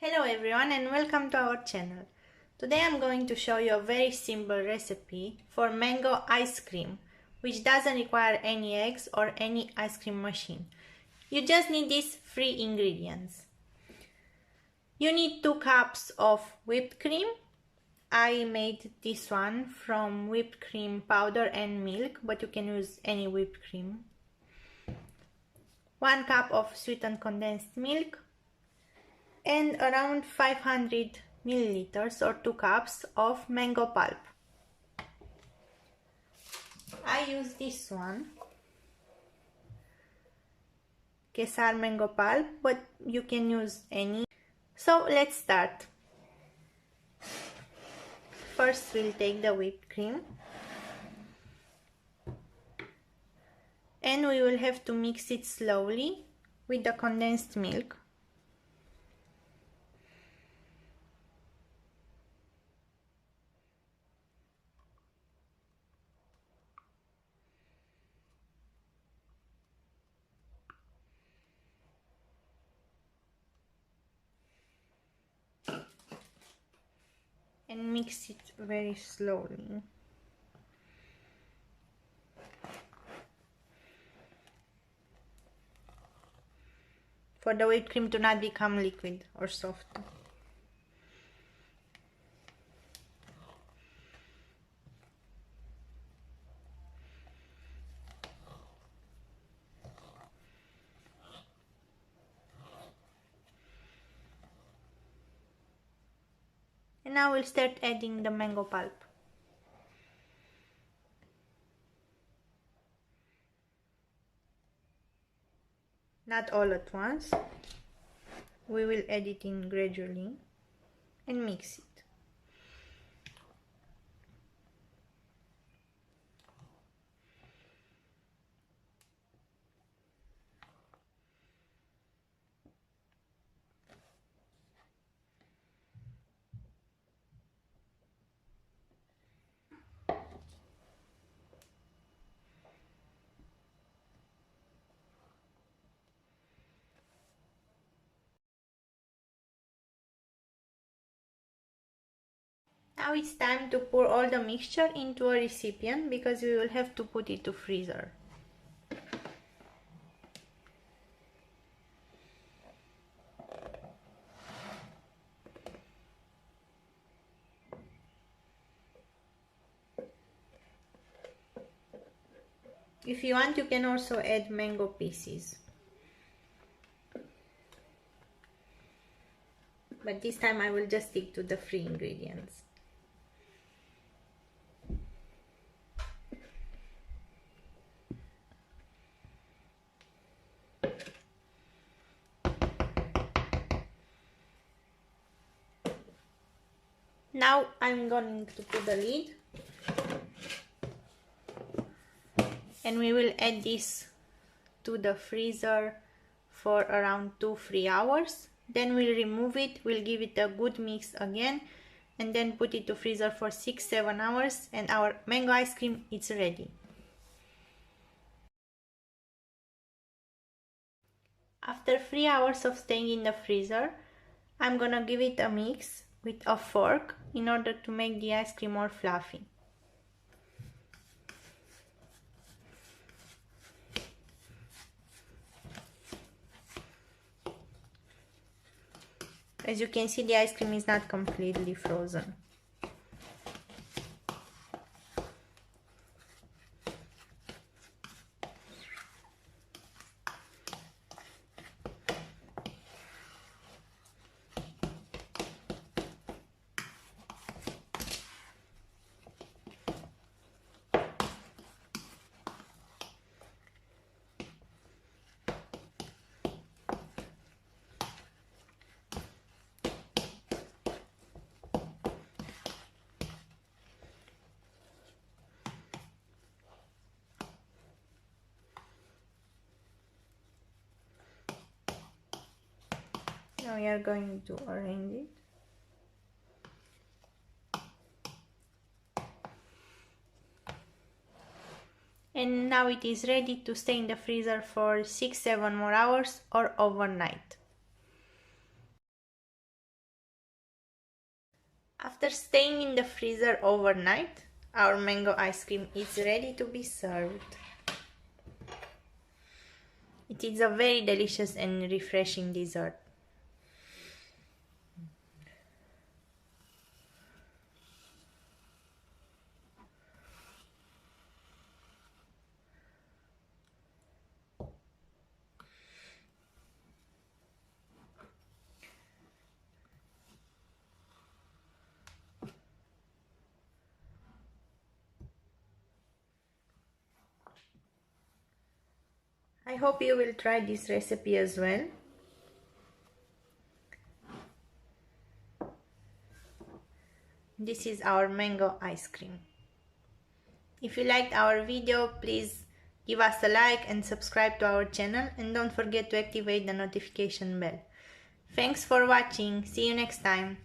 Hello everyone and welcome to our channel. Today I'm going to show you a very simple recipe for mango ice cream, which doesn't require any eggs or any ice cream machine. You just need these three ingredients. You need 2 cups of whipped cream. I made this one from whipped cream powder and milk, but you can use any whipped cream. 1 cup of sweetened condensed milk, and around 500 milliliters or 2 cups of mango pulp. I use this one, Kesar mango pulp, but you can use any. So let's start. First we'll take the whipped cream and we will have to mix it slowly with the condensed milk. And mix it very slowly. For the whipped cream to not become liquid or soft. And now we'll start adding the mango pulp. Not all at once. We will add it in gradually and mix it. Now it's time to pour all the mixture into a recipient because we will have to put it to freezer. If you want, you can also add mango pieces. But this time I will just stick to the 3 ingredients. Now I'm going to put the lid and we will add this to the freezer for around 2-3 hours. Then we'll remove it, we'll give it a good mix again and then put it to freezer for 6-7 hours and our mango ice cream is ready. After 3 hours of staying in the freezer, I'm gonna give it a mix with a fork in order to make the ice cream more fluffy. As you can see, the ice cream is not completely frozen. Now we are going to arrange it. And now it is ready to stay in the freezer for 6-7 more hours or overnight. After staying in the freezer overnight, our mango ice cream is ready to be served. It is a very delicious and refreshing dessert. I hope you will try this recipe as well. This is our mango ice cream. If you liked our video, please give us a like and subscribe to our channel, and don't forget to activate the notification bell. Thanks for watching. See you next time.